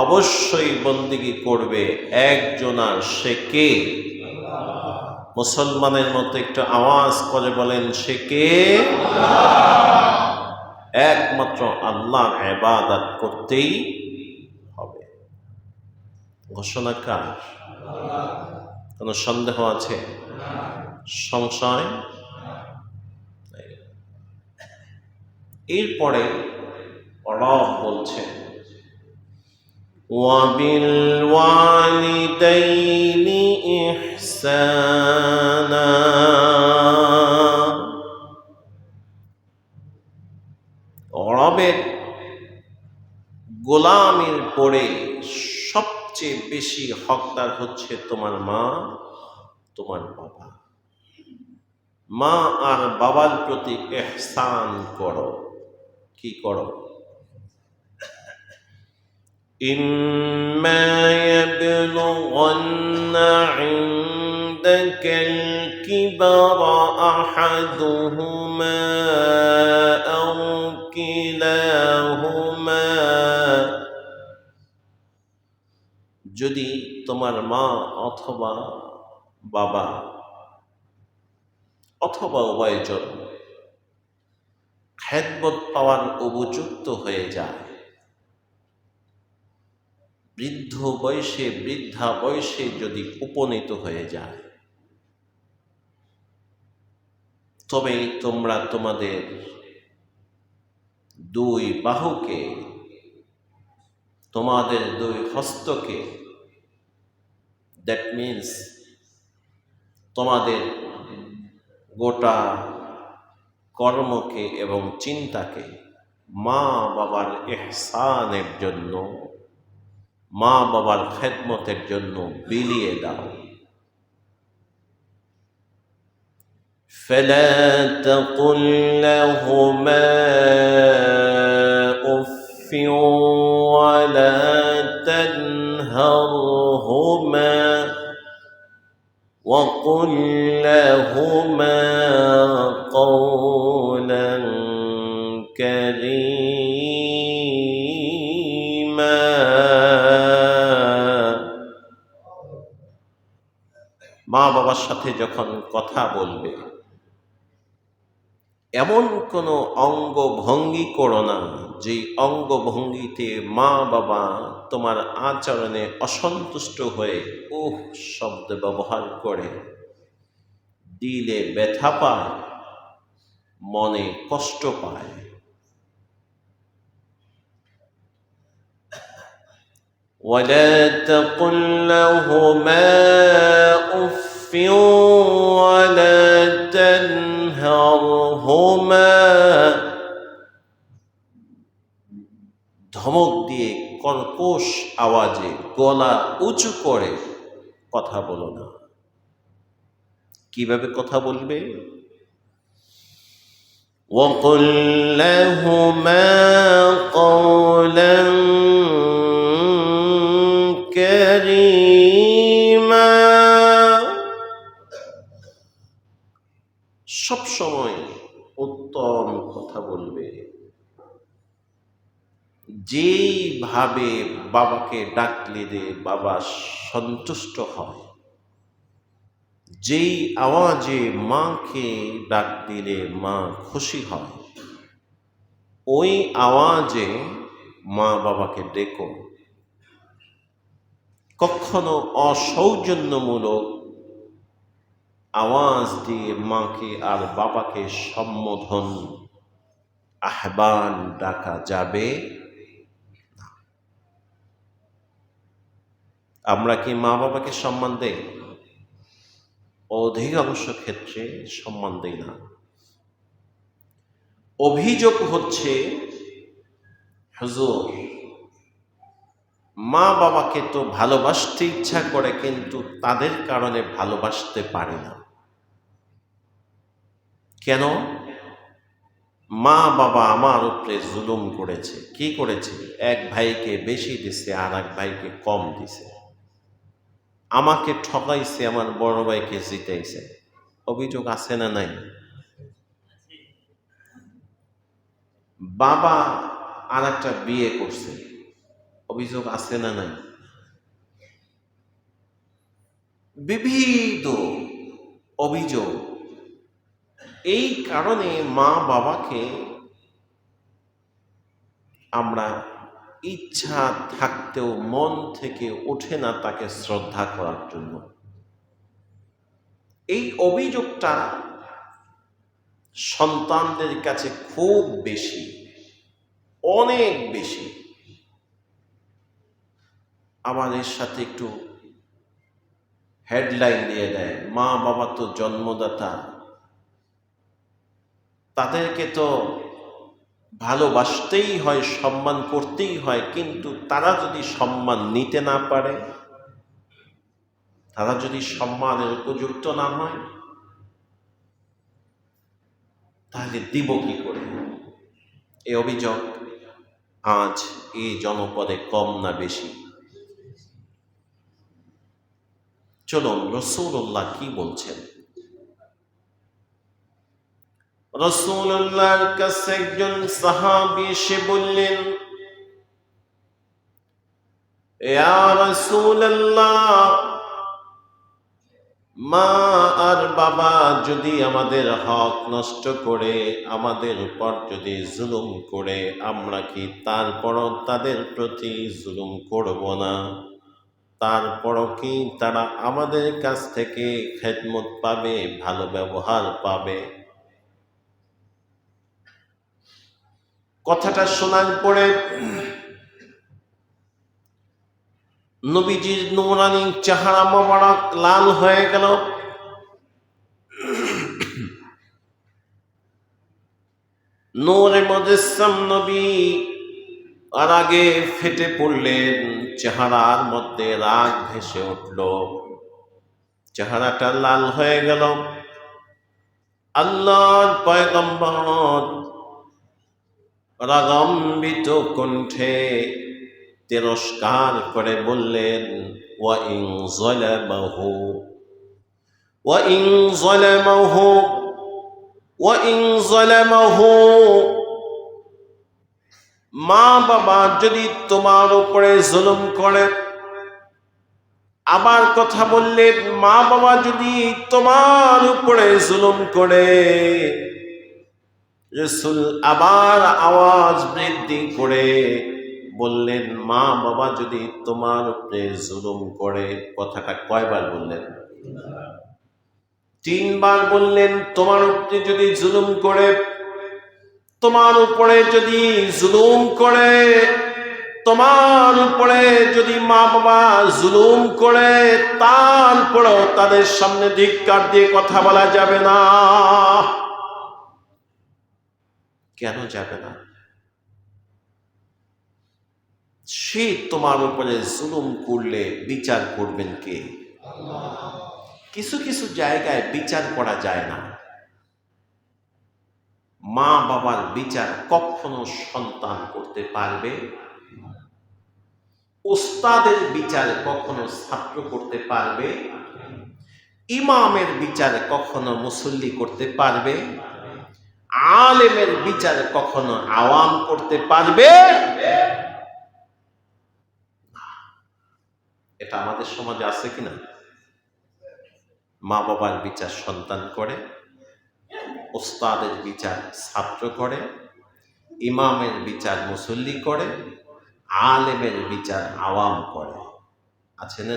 অবশ্যই বন্দিগি করবে একজন, আর সে কে? মুসলমানের মতো একটু আওয়াজ করে বলেন, সে কে? একমাত্র আল্লাহর ইবাদত করতেই হবে। ঘোষণা কার? কোনো সন্দেহ আছে? সংশয়? এরপরে রব বলছেন, ওয়াবিল ওয়ালিদাইনি ইহসানা, রবের গোলামের পরে সবচেয়ে বেশি হকদার হচ্ছে তোমার মা, তোমার বাবা। মা আর বাবার প্রতি ইহসান করো। কি করো? ইম্মা ইয়াবলুগান্না ইনদাকাল কিবারা আহাদুহুমা আও কিলাহুমা, যদি তোমার মা অথবা বাবা অথবা উভয়জন খেদমত পাওয়ার উপযুক্ত হয়ে যায়, বৃদ্ধ বয়সে বৃদ্ধা বয়সে যদি উপনীত হয়ে যায়, তবে তোমরা তোমাদের দুই বাহুকে, তোমাদের দুই হস্তকে, দ্যাট মিনস তোমাদের গোটা কর্মকে এবং চিন্তাকে মা বাবার ইহসানের জন্য, মা বাবার খেদমতের জন্য বিলিয়ে দাও। فلا تقل لهما أف ولا تنهرهما وقل لهما قولا كريما। মা বাবার সাথে যখন কথা বলবে, এমন কোনো অঙ্গভঙ্গি করো না যে অঙ্গভঙ্গিতে মা বাবা তোমার আচরণে অসন্তুষ্ট হয়ে শব্দ ব্যবহার করে দিলে ব্যথা পায়, মনে কষ্ট পায়। ولا تقل لهما أف ولا تنهرهما, ধমক দিয়ে কর্কশ আওয়াজে গলা উঁচু করে কথা বলো না। কিভাবে কথা বলবে? وقل لهما قولا كريما, সব সময় উত্তম কথা বলবে। যেইভাবে বাবাকে ডাকলে বাবা সন্তুষ্ট হয়, যেই আওয়াজে মাকে ডাক দিলে মা খুশি হয়, ওই আওয়াজে মা বাবাকে ডেকো। কখনো অসৌজন্যমূলক আওয়াজ দিয়ে মাকে আর বাবাকে সম্বোধন, আহ্বান ডাকা যাবে না। আমরা কি মা বাবাকে সম্মান দেই? অধিকাংশ ক্ষেত্রে সম্মান দেই না। অভিযোগ হচ্ছে, হুজুর মা বাবাকে তো ভালোবাসতে ইচ্ছা করে কিন্তু তাদের কারণে ভালোবাসতে পারে না। কেন? মা বাবা আমার উপরে জুলুম করেছে। কি করেছে? এক ভাইকে বেশি দিছে আর এক ভাইকে কম দিছে, আমাকে ঠকাইছে, আমার বড় ভাইকে জিতাইছে। অভিযোগ আছে না নাই? বাবা আর একটা বিয়ে করছে, অভিযোগ আছে না নাই? বিবিধ অভিযোগ। এই কারণে মা বাবাকে আমরা ইচ্ছা থাকতেও মন থেকে ওঠে না তাকে শ্রদ্ধা করার জন্য। এই অভিযোগটা সন্তানদের কাছে খুব বেশি, অনেক বেশি। আবার এর সাথে একটু হেডলাইন দিয়ে দেয়, মা বাবা তো জন্মদাতা, তাদেরকে তো ভালোবাসতেই হয়, সম্মান করতেই হয়, কিন্তু তারা যদি সম্মান নিতে না পারে, তারা যদি সম্মানের উপযুক্ত না হয়, তাহলে দিব কি করে? এই অভিযোগ আজ এই জনপদে কম না বেশি? চলুন রাসূলুল্লাহ কি বলছেন। রাসূলুল্লাহর কাছে একজন সাহাবী এসে বললেন, ইয়া রাসূলুল্লাহ, মা আর বাবা যদি আমাদের হক নষ্ট করে, আমাদের উপর যদি জুলুম করে, আমরা কি তারপরও তাদের প্রতি জুলুম করব না? তারপরও কি তারা আমাদের কাছ থেকে খেদমত পাবে, ভালো ব্যবহার পাবে? কথাটা শোনার পরে নবীজির নূরানী চেহারা মোবারক লাল হয়ে গেল। নূরে মুজাসসাম নবী আর আগে ফেটে পড়লেন, চেহারার মধ্যে রাগ ভেসে উঠল, চেহারাটা লাল হয়ে গেল। আল্লাহর পয়গম্বর রাগান্বিত কণ্ঠে তিরস্কার করে বললেন, ওয়া ইন যালামাহু ওয়া ইন যালামাহু ওয়া ইন যালামাহু, মা বাবা যদি তোমার উপরে জুলুম করে। আবার কথা বললেন, মা বাবা যদি তোমার উপরে জুলুম করে। রাসূল আবার আওয়াজ বৃদ্ধি করে বললেন, মা বাবা যদি তোমার উপরে জুলুম করে। কথাটা কয়বার বললেন? 3 বার বললেন। তোমার উপরে যদি জুলুম করে, তোমার উপরে যদি জুলুম করে, তোমার উপরে যদি মা বাবা জুলুম করে, তারপরেও তাদের সামনে ধিক্কার দিয়ে কথা বলা যাবে না। কেন যাবে না? সে তোমার উপরে জুলুম করলে বিচার করবেন কে? আল্লাহ। কিছু কিছু জায়গায় বিচার করা যায় না। মা বাবার বিচার কখনো সন্তান করতে পারবে, ওস্তাদের বিচার কখনো ছাত্র করতে পারবে, ইমামের বিচার কখনো মুসল্লি করতে পারবে, আলেমের বিচার কখনো আওয়াম করতে পারবে। এটা আমাদের সমাজে আছে কিনা? মা বাবার বিচার সন্তান করে, ওস্তাদের বিচার ছাত্র করে, ইমামের বিচার মুসল্লি করে, আলেমের বিচার আওয়াম করে। আছে না?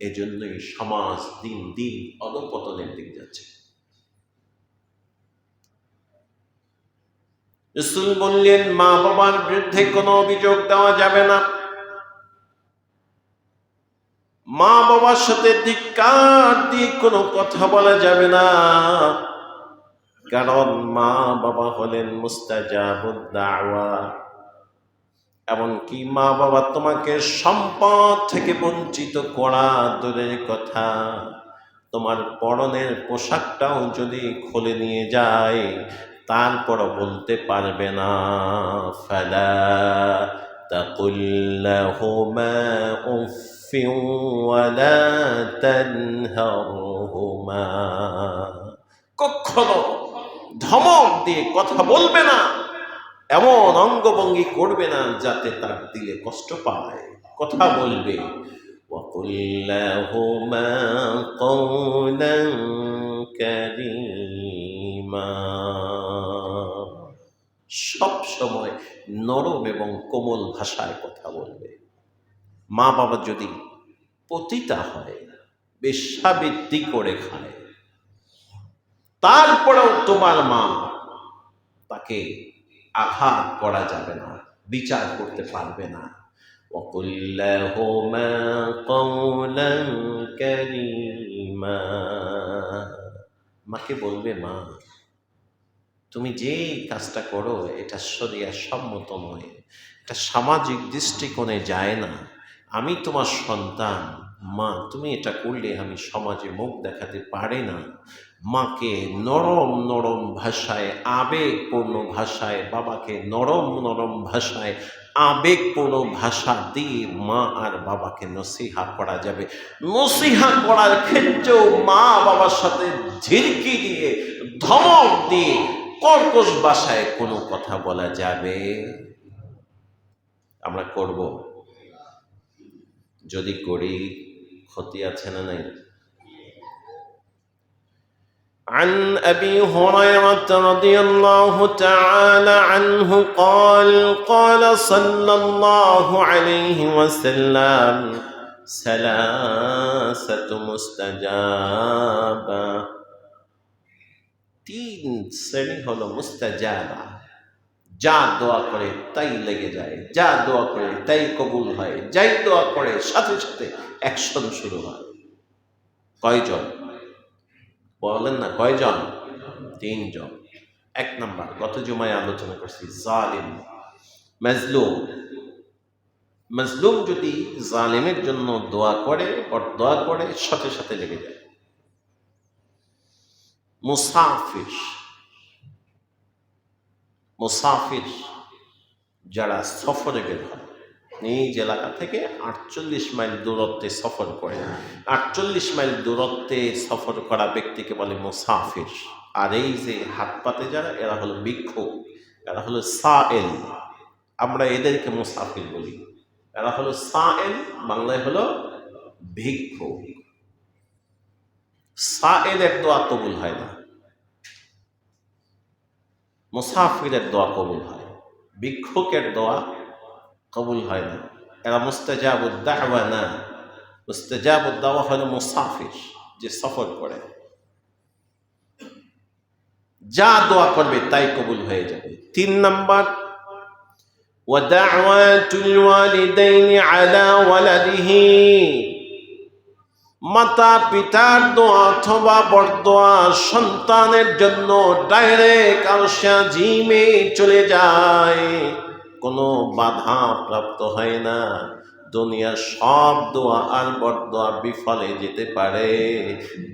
এই জন্যই সমাজ দিন দিন অধঃপতনের দিক যাচ্ছে। রাসূল বললেন, মা বাবার বিরুদ্ধে কোনো অভিযোগ দেওয়া যাবে না। মা বাবার সাথে ধিক্কার দিয়ে কোনো কথা বলা যাবে না, কারণ মা বাবা হলেন মুস্তাজাবুদ দাওয়া। এমনকি মা বাবা তোমাকে সম্পদ থেকে বঞ্চিত করা দূরের কথা, তোমার পরনের পোশাকটাও যদি খুলে নিয়ে যায়, তারপরও বলতে পারবে না, ফালা তাকুল লাহুমা উফফিন ওয়ালা তানহারহুমা, কখনো ধমক দিয়ে কথা বলবে না, এমন অঙ্গভঙ্গি করবে না যাতে তার দিলে কষ্ট পায়। কথা বলবে وَقُلْ لَهُمَا قَوْلًا كَرِيمًا। সব সময় নরম এবং কোমল ভাষায় কথা বলবে। মা বাবা যদি পতিতা হয়, বেশ্যাবৃত্তি করে খায়, তারপরেও তোমার মা, তাকে আঘাত করা যাবে না, বিচার করতে পারবে না। وَقُلْ لَهُمَا قَوْلًا كَرِيمًا। মাকে বলবে, মা তুমি যে কাজটা করো এটা শরিয়া সম্মত নয়, এটা সামাজিক দৃষ্টিকোণে যায় না। আমি তোমার সন্তান, মা তুমি এটা করলে আমি সমাজে মুখ দেখাতে পারি না। মাকে নরম নরম ভাষায়, আবেগপূর্ণ ভাষায়, বাবাকে নরম নরম ভাষায়, আবেগপূর্ণ ভাষা দিয়ে মা আর বাবাকে নসিহা করা যাবে। নসিহা করার ক্ষেত্রেও মা বাবার সাথে ঝিরকি দিয়ে, ধমক দিয়ে, কর্কশ ভাষায় কোনো কথা বলা যাবে? আমরা করব? যদি করি ক্ষতি আছে না নাই? عن أبي هريرة رضي الله تعالى عنه قال قال صلى الله عليه وسلم ثلاثة مستجابة। তিন শ্রেণী হলো মুস্তাজাবা, যা দোয়া করে তাই লেগে যায়, যা দোয়া করে তাই কবুল হয়, যাই দোয়া করে সাথে সাথে অ্যাকশন শুরু হয়। কয়জন বলেন না, কয়জন? তিনজন। এক নাম্বার, গত জুমায় আলোচনা করছি, জালিম, মাজলুম। মাজলুম যদি জালিমের জন্য দোয়া করে, দোয়া করে সাথে সাথে লেগে যায়। মুসাফির, মুসাফির যারা সফরে বের হয়, নিজ এলাকা থেকে 48 মাইল দূরত্বে সফর করে, 48 মাইল দূরত্বে সফর করা ব্যক্তিকে বলে মুসাফির। আর এই যে হাত পাতে যারা, এরা হলো ভিক্ষুক, এরা হলো সায়েল। আমরা এদেরকে মুসাফির বলি, এরা হলো সায়েল, বাংলায় হলো ভিক্ষুক। সায়েলের দোয়া কবুল হয় না, মুসাফিরের দোয়া কবুল হয়, ভিক্ষুকের দোয়া কবুল হয় না। এরা মুস্তাজাবুদ দাওয়া না। মুস্তাজাবুদ দাওয়া হলো মুসাফির, যে সফর করে, যা দোয়া করবে তাই কবুল হয়ে যাবে। তিন নাম্বার, ওয়াদাওয়াতুল ওয়ালিদাইনি আলা ওয়ালাদিহি, মাতা পিতার দোয়া অথবা বরদোয়া সন্তানের জন্য ডাইরেক্ট আরশে আজিমে চলে যায়, কোনো বাধা প্রাপ্ত হয় না। দুনিয়ার সব দোয়া আর বরদোয়া বিফলে যেতে পারে,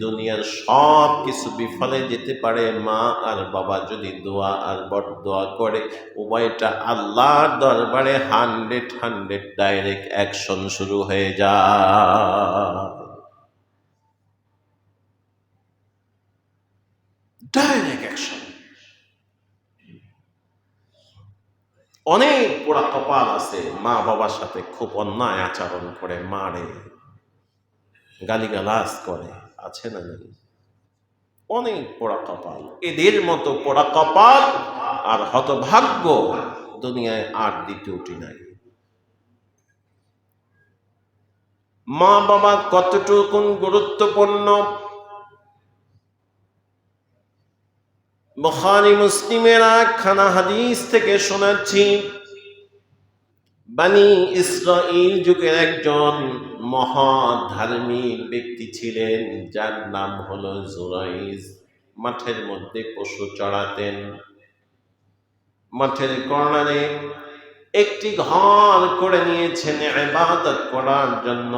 দুনিয়ার সব কিছু বিফলে যেতে পারে। মা আর বাবা যদি দোয়া আর বরদোয়া করে, উভয়টা আল্লাহর দরবারে 100 ডাইরেক্ট অ্যাকশন শুরু হয়ে যায়। Direct action. অনেক পোড়া কপাল আছে, মা বাবার সাথে খুব অন্যায় আচরণ করে, মারে, গালিগালাজ করে, আছে না? অনেক পোড়া কপাল। এদের মতো পোড়া কপাল আর হতভাগ্য দুনিয়ায় আর দ্বিতীয়টি নাই। মা বাবা কতটুকু গুরুত্বপূর্ণ, বুখারী মুসলিমের একখানা হাদিস থেকে শোনাচ্ছি। বনি ইসরাইল যুগের একজন মহা ধার্মিক ব্যক্তি ছিলেন, যার নাম হলো জুরাইজ। মাঠের মধ্যে পশু চড়াতেন। মাঠের কর্নারে একটি ঘর করে নিয়েছেন ইবাদত করার জন্য।